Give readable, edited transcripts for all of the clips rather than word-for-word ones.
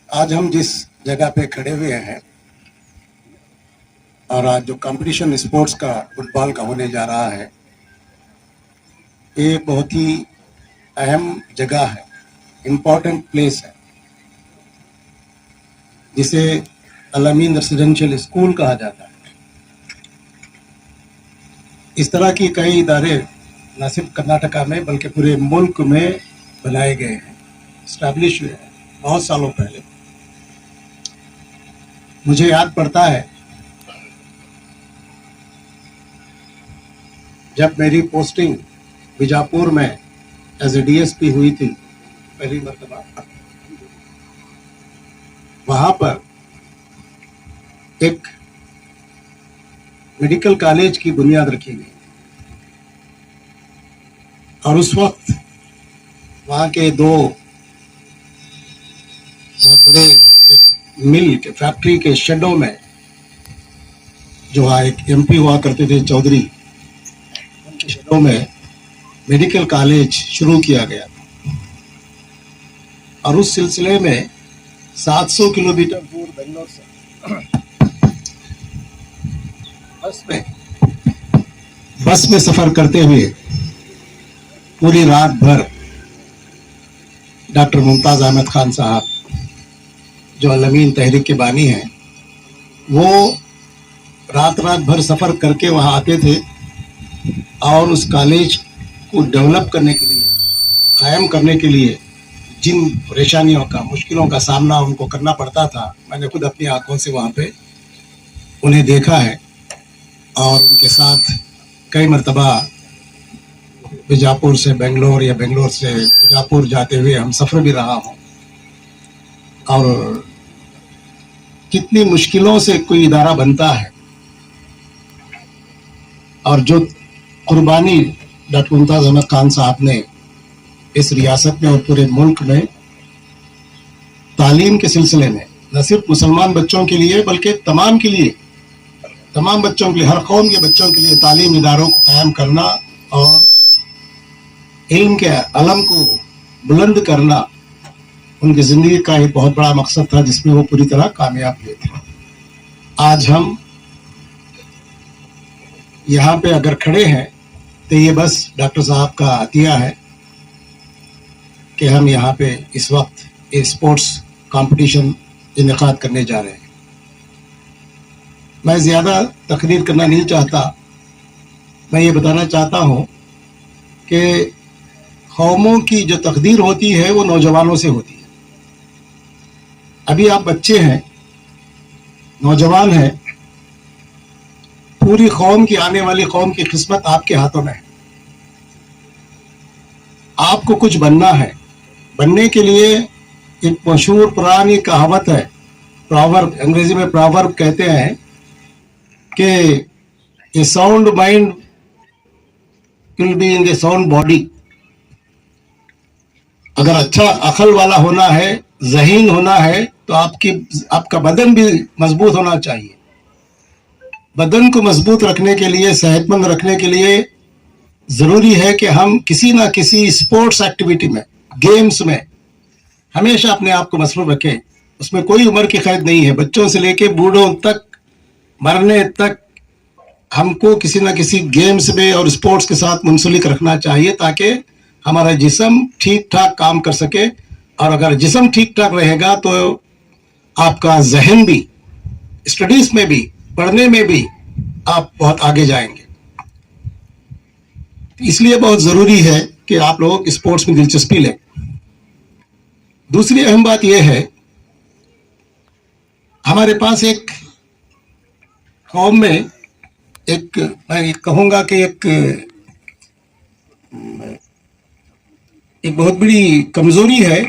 आज हम जिस जगह पे खड़े हुए हैं और आज जो कंपटीशन स्पोर्ट्स का फुटबॉल का होने जा रहा है, ये बहुत ही अहम जगह है, इम्पोर्टेंट प्लेस है, जिसे अल-अमीन रेसिडेंशियल स्कूल कहा जाता है। इस तरह की कई इदारे न सिर्फ कर्नाटका में बल्कि पूरे मुल्क में बनाए गए हैं, इस्टेब्लिश हुए हैं बहुत सालों पहले। मुझे याद पड़ता है जब मेरी पोस्टिंग बीजापुर में एज ए डीएसपी हुई थी पहली मरतबा, वहाँ पर एक मेडिकल कॉलेज की बुनियाद रखी गई और उस वक्त वहाँ के दो बहुत बड़े मिल के फैक्ट्री के शेडों में जो एक एमपी हुआ करते थे चौधरी, उनके शेडों में मेडिकल कॉलेज शुरू किया गया और उस सिलसिले में 700 किलोमीटर दूर बेंगलोर से बस में सफर करते हुए पूरी रात भर डॉक्टर मुमताज अहमद खान साहब जो अल-अमीन तहरीक के बानी हैं, वो रात भर सफर करके वहाँ आते थे और उस कॉलेज को डेवलप करने के लिए, कायम करने के लिए जिन परेशानियों का, मुश्किलों का सामना उनको करना पड़ता था, मैंने खुद अपनी आंखों से वहाँ पे उन्हें देखा है और उनके साथ कई मरतबा बीजापुर से बेंगलोर या बेंगलोर से बीजापुर जाते हुए हम सफ़र भी रहा हूँ। और कितनी मुश्किलों से कोई इदारा बनता है और जो कुर्बानी डॉक्टर मुमताज अहमद खान साहब ने इस रियासत में और पूरे मुल्क में तालीम के सिलसिले में न सिर्फ मुसलमान बच्चों के लिए बल्कि तमाम के लिए, तमाम बच्चों के लिए, हर कौम के बच्चों के लिए तालीम इदारों को कायम करना और इल्म के अलम को बुलंद करना उनकी ज़िंदगी का एक बहुत बड़ा मकसद था, जिसमें वो पूरी तरह कामयाब हुए थे। आज हम यहाँ पे अगर खड़े हैं तो ये बस डॉक्टर साहब का अतिया है कि हम यहाँ पे इस वक्त ये स्पोर्ट्स कंपटीशन इनेकाद करने जा रहे हैं। मैं ज़्यादा तकरीर करना नहीं चाहता, मैं ये बताना चाहता हूँ कि कौमों की जो तकदीर होती है वो नौजवानों से होती है। अभी आप बच्चे हैं, नौजवान हैं, पूरी कौम की, आने वाली कौम की किस्मत आपके हाथों में है। आपको कुछ बनना है, बनने के लिए एक मशहूर पुरानी कहावत है, प्रॉवर्ब, अंग्रेजी में प्रॉवर्ब कहते हैं कि a sound mind will be in the sound body. अगर अच्छा अकल वाला होना है, ज़हीन होना है, तो आपका बदन भी मजबूत होना चाहिए। बदन को मजबूत रखने के लिए, सेहतमंद रखने के लिए ज़रूरी है कि हम किसी ना किसी स्पोर्ट्स एक्टिविटी में, गेम्स में हमेशा अपने आप को मसरूफ रखें। उसमें कोई उम्र की कैद नहीं है, बच्चों से लेके बूढ़ों तक, मरने तक हमको किसी ना किसी गेम्स में और स्पोर्ट्स के साथ मुंसलिक रखना चाहिए, ताकि हमारा जिस्म ठीक ठाक काम कर सके। और अगर जिस्म ठीक ठाक रहेगा तो आपका जहन भी, स्टडीज में भी, पढ़ने में भी आप बहुत आगे जाएंगे। इसलिए बहुत ज़रूरी है कि आप लोग स्पोर्ट्स में दिलचस्पी लें। दूसरी अहम बात यह है, हमारे पास एक कौम में एक, मैं कहूँगा कि एक बहुत बड़ी कमज़ोरी है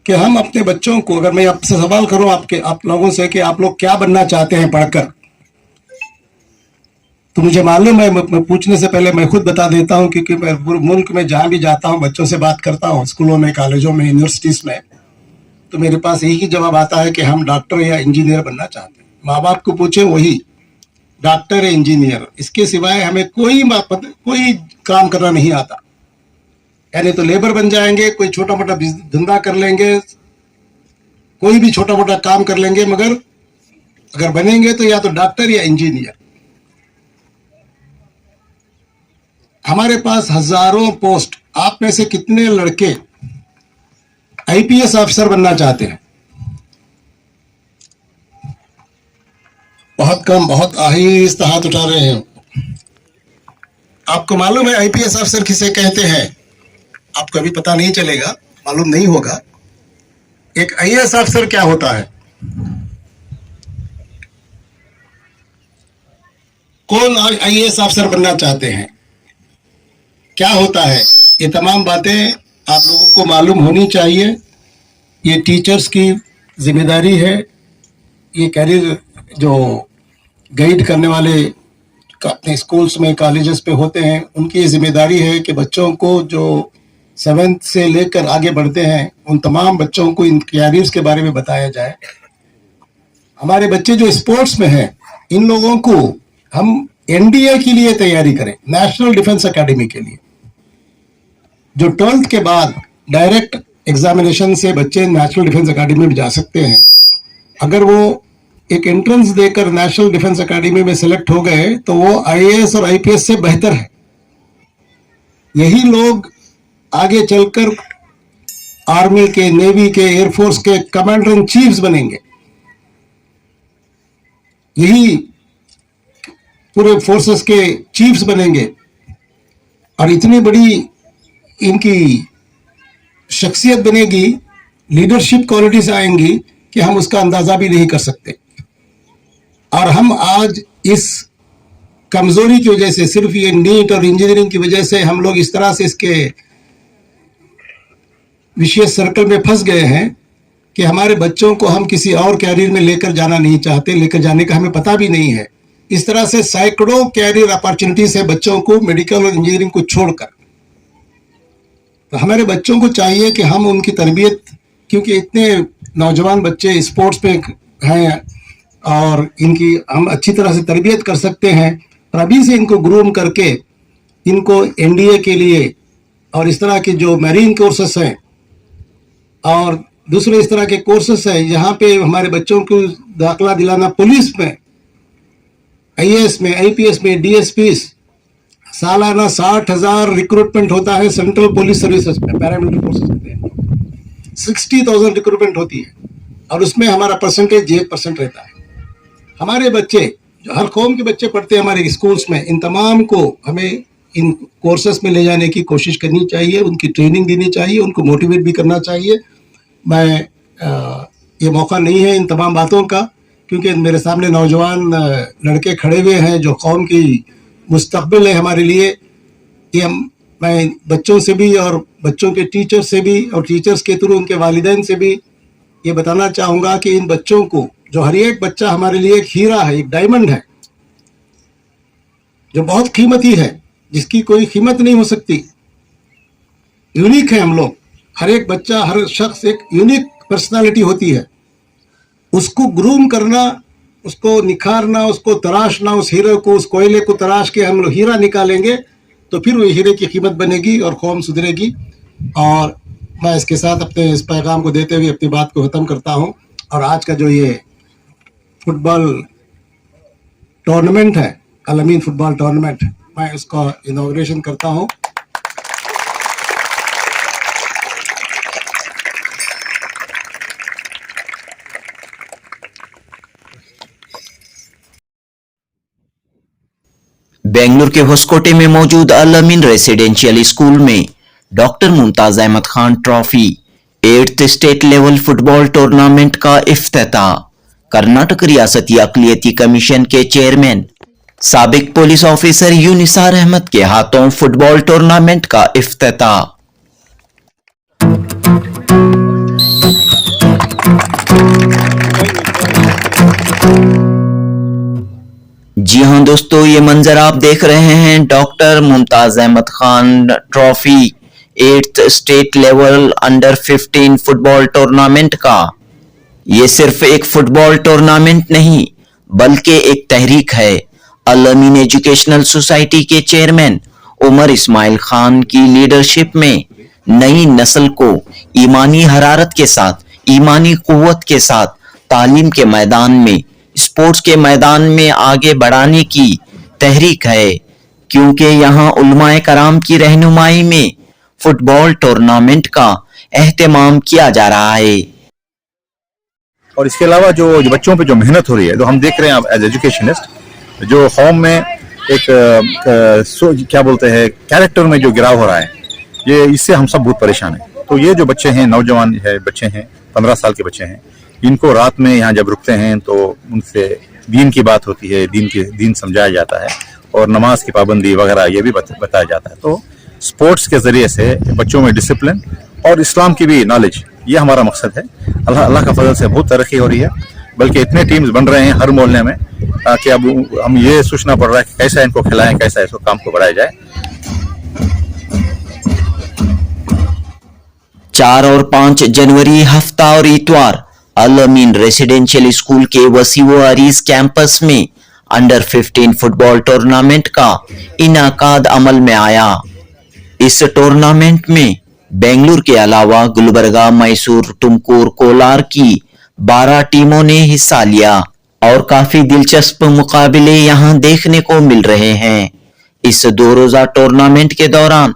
कि हम अपने बच्चों को, अगर मैं आपसे सवाल करूं आप लोगों से कि आप लोग क्या बनना चाहते हैं पढ़कर, तो मुझे मालूम है, मैं पूछने से पहले मैं खुद बता देता हूं, क्योंकि मैं मुल्क में जहां भी जाता हूं, बच्चों से बात करता हूं, स्कूलों में, कॉलेजों में, यूनिवर्सिटीज़ में, तो मेरे पास यही जवाब आता है कि हम डॉक्टर या इंजीनियर बनना चाहते हैं। माँ बाप को पूछे, वही डॉक्टर या इंजीनियर, इसके सिवाय हमें कोई काम करना नहीं आता। यानी तो लेबर बन जाएंगे, कोई छोटा मोटा धंधा कर लेंगे, कोई भी छोटा मोटा काम कर लेंगे, मगर अगर बनेंगे तो या तो डॉक्टर या इंजीनियर। हमारे पास हजारों पोस्ट, आप में से कितने लड़के आईपीएस ऑफिसर बनना चाहते हैं? बहुत कम, बहुत आहिस्ता हाथ उठा रहे हैं। आपको मालूम है आईपीएस ऑफिसर किसे कहते हैं? आपको अभी पता नहीं चलेगा, मालूम नहीं होगा। एक आईएएस ऑफिसर क्या होता है? कौन आईएएस ऑफिसर बनना चाहते हैं? क्या होता है? ये तमाम बातें आप लोगों को मालूम होनी चाहिए। ये टीचर्स की जिम्मेदारी है। ये कैरियर जो गाइड करने वाले अपने स्कूल्स में, कॉलेजेस पे होते हैं, उनकी जिम्मेदारी है कि बच्चों को जो 7th से लेकर आगे बढ़ते हैं, उन तमाम बच्चों को इन कैरियर्स के बारे में बताया जाए। हमारे बच्चे जो स्पोर्ट्स में हैं, इन लोगों को हम एनडीए के लिए तैयारी करें, नेशनल डिफेंस एकेडमी के लिए। जो 12th के बाद डायरेक्ट एग्जामिनेशन से बच्चे नेशनल डिफेंस एकेडमी में जा सकते हैं। अगर वो एक एंट्रेंस देकर नेशनल डिफेंस एकेडमी में सेलेक्ट हो गए तो वो आईएएस और आईपीएस से बेहतर है। यही लोग आगे चलकर आर्मी के, नेवी के, एयरफोर्स के कमांडर इन चीफ्स बनेंगे। यही पूरे फोर्सेस के चीफ्स बनेंगे और इतनी बड़ी इनकी शख्सियत बनेगी, लीडरशिप क्वालिटीज आएंगी कि हम उसका अंदाजा भी नहीं कर सकते। और हम आज इस कमजोरी की वजह से, सिर्फ ये नीट और इंजीनियरिंग की वजह से हम लोग इस तरह से इसके विशेष सर्कल में फंस गए हैं कि हमारे बच्चों को हम किसी और कैरियर में लेकर जाना नहीं चाहते, लेकर जाने का हमें पता भी नहीं है। इस तरह से सैकड़ों कैरियर अपॉर्चुनिटीज है बच्चों को मेडिकल और इंजीनियरिंग को छोड़कर। तो हमारे बच्चों को चाहिए कि हम उनकी तरबियत, क्योंकि इतने नौजवान बच्चे स्पोर्ट्स में हैं और इनकी हम अच्छी तरह से तरबियत कर सकते हैं, और अभी से इनको ग्रूम करके इनको एनडीए के लिए और इस तरह के जो मैरीन कोर्सेस हैं और दूसरे इस तरह के कोर्सेस हैं, यहाँ पे हमारे बच्चों को दाखिला दिलाना, पुलिस में, आईएएस में, आईपीएस में, डीएसपी, सालाना 60,000 रिक्रूटमेंट होता है सेंट्रल पुलिस सर्विसेज में, पैरामिलिट्री फोर्सेस होते हैं। 60,000 रिक्रूटमेंट होती है और उसमें हमारा परसेंटेज 1% रहता है। हमारे बच्चे, जो हर कौम के बच्चे पढ़ते हैं हमारे स्कूल्स में, इन तमाम को हमें इन कोर्सेस में ले जाने की कोशिश करनी चाहिए, उनकी ट्रेनिंग देनी चाहिए, उनको मोटिवेट भी करना चाहिए। ये मौका नहीं है इन तमाम बातों का, क्योंकि मेरे सामने नौजवान लड़के खड़े हुए हैं जो कौम की मुस्तकबिल है हमारे लिए। ये मैं बच्चों से भी और बच्चों के टीचर से भी और टीचर्स के थ्रू उनके वालिदैन से भी ये बताना चाहूँगा कि इन बच्चों को, जो हर एक बच्चा हमारे लिए एक हीरा है, एक डायमंड है, जो बहुत कीमती है, जिसकी कोई कीमत नहीं हो सकती। यूनिक है हम लोग, हर एक बच्चा, हर शख्स एक यूनिक पर्सनालिटी होती है। उसको ग्रूम करना, उसको निखारना, उसको तराशना, उस हीरे को, उस कोयले को तराश के हम लोग हीरा निकालेंगे तो फिर वो हीरे की कीमत बनेगी और कौम सुधरेगी। और मैं इसके साथ अपने इस पैगाम को देते हुए अपनी बात को ख़त्म करता हूँ। और आज का जो ये फुटबॉल टूर्नामेंट है, अल-अमीन फुटबॉल टूर्नामेंट, मैं उसका इनॉग्रेशन करता हूँ। बेंगलुरु के होसकोटे में मौजूद अल-अमीन रेसिडेंशियल स्कूल में doctor Mumtaz Ahmed Khan trophy 8th state level football tournament का इफ्तिताह कर्नाटक रियासती अक़लियती कमीशन के चेयरमैन साबिक पुलिस ऑफिसर यूनिसार अहमद के हाथों फुटबॉल टूर्नामेंट का इफ्तिताह। जी हां दोस्तों, ये मंजर आप देख रहे हैं doctor Mumtaz Ahmed Khan trophy 8th state level under 15 football tournament का। ये सिर्फ एक फुटबॉल टूर्नामेंट नहीं बल्कि एक तहरीक है। अल-अमीन एजुकेशनल सोसाइटी के चेयरमैन उमर इस्माइल खान की लीडरशिप में नई नस्ल को ईमानी हरारत के साथ ईमानी कुव्वत के साथ तालीम के मैदान में, स्पोर्ट्स के मैदान में आगे बढ़ाने की तहरीक है, क्योंकि यहाँ उलमाए कराम की रहनुमाई में फुटबॉल टूर्नामेंट का एहतमाम किया जा रहा है। और इसके अलावा जो बच्चों पे जो मेहनत हो रही है, जो हम देख रहे हैं एज एजुकेशनिस्ट, जो कौम में एक क्या बोलते हैं कैरेक्टर में जो गिराव हो रहा है, ये इससे हम सब बहुत परेशान हैं। तो ये जो बच्चे हैं, नौजवान है बच्चे हैं, 15 साल के बच्चे हैं, इनको रात में यहाँ जब रुकते हैं तो उनसे दीन की बात होती है, दीन समझाया जाता है और नमाज की पाबंदी वगैरह ये भी बताया जाता है। तो स्पोर्ट्स के जरिए से बच्चों में डिसिप्लिन और इस्लाम की भी नॉलेज, ये हमारा मकसद है। अल्लाह का फजल से बहुत तरक्की हो रही है, बल्कि इतने टीम्स बन रहे हैं हर मोहल्ले में कि अब हम ये सोचना पड़ रहा है कि कैसा इनको खिलाएं, कैसा इसको काम को बढ़ाया जाए। 4 और 5 जनवरी हफ्ता और इतवार अल अमीन रेसिडेंशियल स्कूल के वसीओ अरीज कैंपस में अंडर 15 फुटबॉल टूर्नामेंट का इनाकाद अमल में आया। इस टूर्नामेंट में बेंगलुरु के अलावा गुलबर्गा, मैसूर, तुमकुर, कोलार की 12 टीमों ने हिस्सा लिया और काफी दिलचस्प मुकाबले यहां देखने को मिल रहे हैं। इस 2 रोजा टूर्नामेंट के दौरान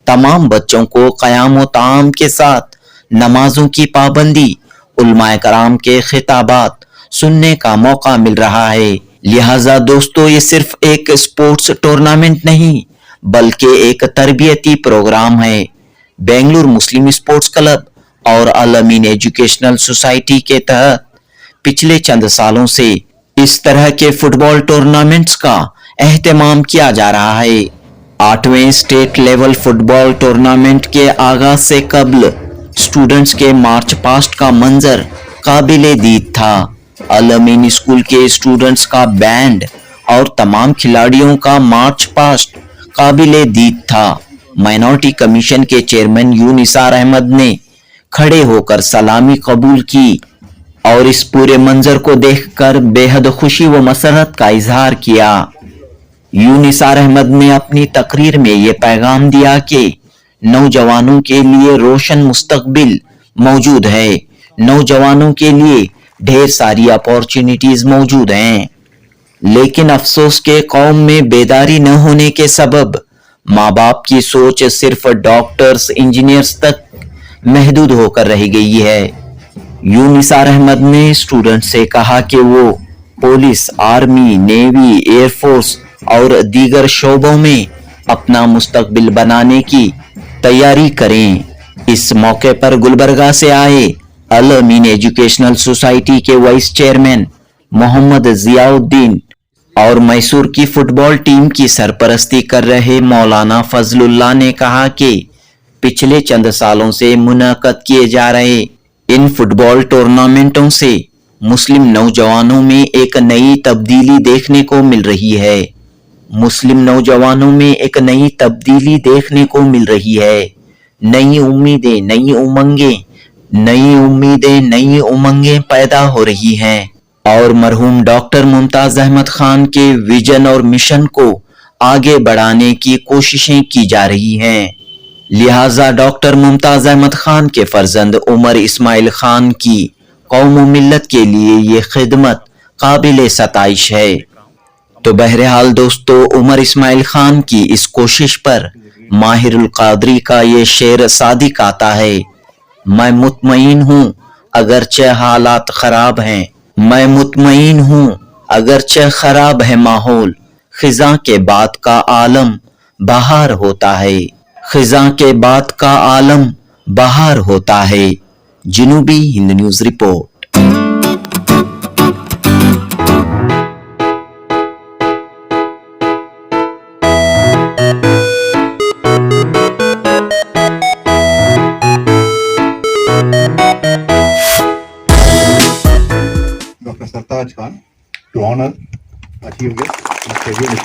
तमाम बच्चों को क़याम व ताम के साथ नमाजों की पाबंदी, उलमाए कराम के खिताबात सुनने का मौका मिल रहा है। लिहाजा दोस्तों, ये सिर्फ एक स्पोर्ट्स टूर्नामेंट नहीं बल्कि एक तरबियती प्रोग्राम है। बेंगलुरु मुस्लिम स्पोर्ट्स क्लब और अल अमीन एजुकेशनल सोसाइटी के तहत पिछले चंद सालों से इस तरह के फुटबॉल टूर्नामेंट्स का एहतमाम किया जा रहा है। 8वें स्टेट लेवल फुटबॉल टूर्नामेंट के आगाज से कबल स्टूडेंट्स के मार्च पास्ट का मंजर काबिले दीद था। अल अमीन स्कूल के स्टूडेंट्स का बैंड और तमाम खिलाड़ियों का मार्च पास्ट काबिले दीद था। माइनॉरिटी कमीशन के चेयरमैन यू निसार अहमद ने खड़े होकर सलामी कबूल की और इस पूरे मंजर को देखकर बेहद खुशी व मसरत का इजहार किया। यू निसार अहमद ने अपनी तकरीर में ये पैगाम दिया कि नौजवानों के लिए रोशन मुस्तकबिल मौजूद है, नौजवानों के लिए ढेर सारी अपॉर्चुनिटीज मौजूद हैं, लेकिन अफसोस के कौम में बेदारी न होने के सबब माँ बाप की सोच सिर्फ डॉक्टर्स, इंजीनियर्स तक महदूद होकर रह गई है। यू निसार अहमद ने स्टूडेंट से कहा कि वो पुलिस, आर्मी, नेवी, एयरफोर्स और दीगर शोबों में अपना मुस्तकबिल बनाने की तैयारी करें। इस मौके पर गुलबर्गा से आए अल अमीन एजुकेशनल सोसाइटी के वाइस चेयरमैन मोहम्मद जियाउद्दीन और मैसूर की फुटबॉल टीम की सरपरस्ती कर रहे मौलाना फजलुल्लाह ने कहा कि पिछले चंद सालों से मुनक़द किए जा रहे इन फुटबॉल टूर्नामेंटों से मुस्लिम नौजवानों में एक नई तब्दीली देखने को मिल रही है। मुस्लिम नौजवानों में एक नई तब्दीली देखने को मिल रही है। नई उम्मीदें, नई उमंगें पैदा हो रही हैं और मरहूम डॉक्टर मुमताज अहमद खान के विजन और मिशन को आगे बढ़ाने की कोशिशें की जा रही हैं। लिहाजा डॉक्टर मुमताज अहमद खान के फर्जंद उमर इस्माइल खान की कौम व मिल्लत के लिए ये खिदमत काबिल सताइश है। तो बहरहाल दोस्तों, उमर इस्माइल खान की इस कोशिश पर माहिरुल कादरी का ये शेर सादिक आता है, मैं मुतमईन हूँ अगरचे हालात खराब हैं, मैं मुतमईन हूँ अगरचे खराब है माहौल, खिज़ां के बाद का आलम बहार होता है, खिज़ां के बाद का आलम बहार होता है। जनूबी Hind news report. Dr. Sartaj Khan to honor achieved the stadium.